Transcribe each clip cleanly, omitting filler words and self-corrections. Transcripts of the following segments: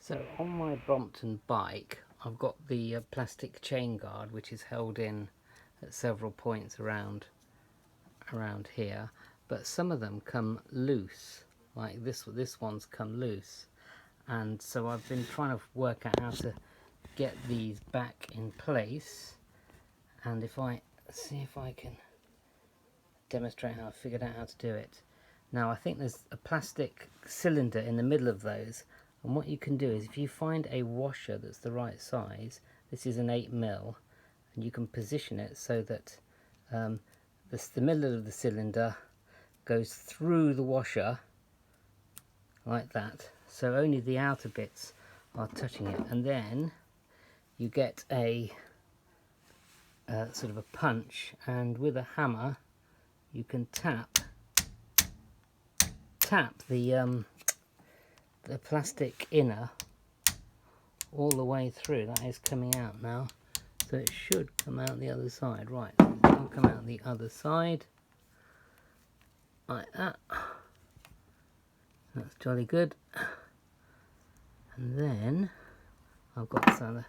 So on my Brompton bike, I've got the plastic chain guard, which is held in at several points around here, but some of them come loose, like this one's come loose, and so I've been trying to work out how to get these back in place. And if I see if I can demonstrate how I figured out how to do it. Now I think there's a plastic cylinder in the middle of those, and what you can do is if you find a washer that's the right size, this is an 8mm, and you can position it so that the middle of the cylinder goes through the washer like that, so only the outer bits are touching it, and then you get a sort of a punch, and with a hammer you can tap the plastic inner all the way through. That is coming out now, so it should come out the other side. Right, I'll come out the other side like that. That's jolly good. And then I've got some,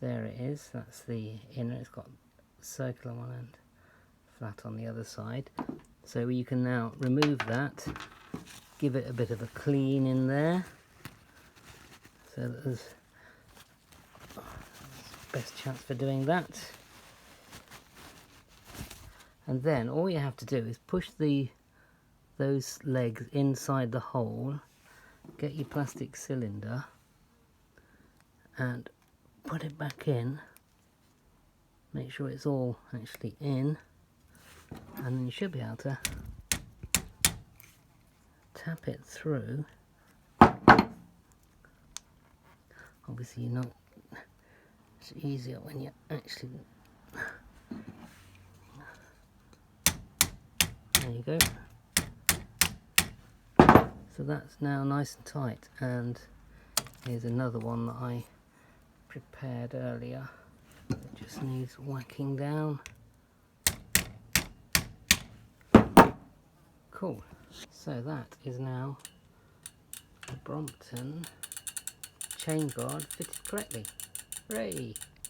there it is, that's the inner. It's got circular one and flat on the other side, so you can now remove that, give it a bit of a clean in there, so that there's best chance for doing that. And then all you have to do is push those legs inside the hole, get your plastic cylinder and put it back in, make sure it's all actually in, and then you should be able to tap it through. Obviously you're not, it's easier when you actually, there you go. So that's now nice and tight, and here's another one that I prepared earlier. It just needs whacking down. Cool. So that is now the Brompton Chainguard fitted correctly. Hooray!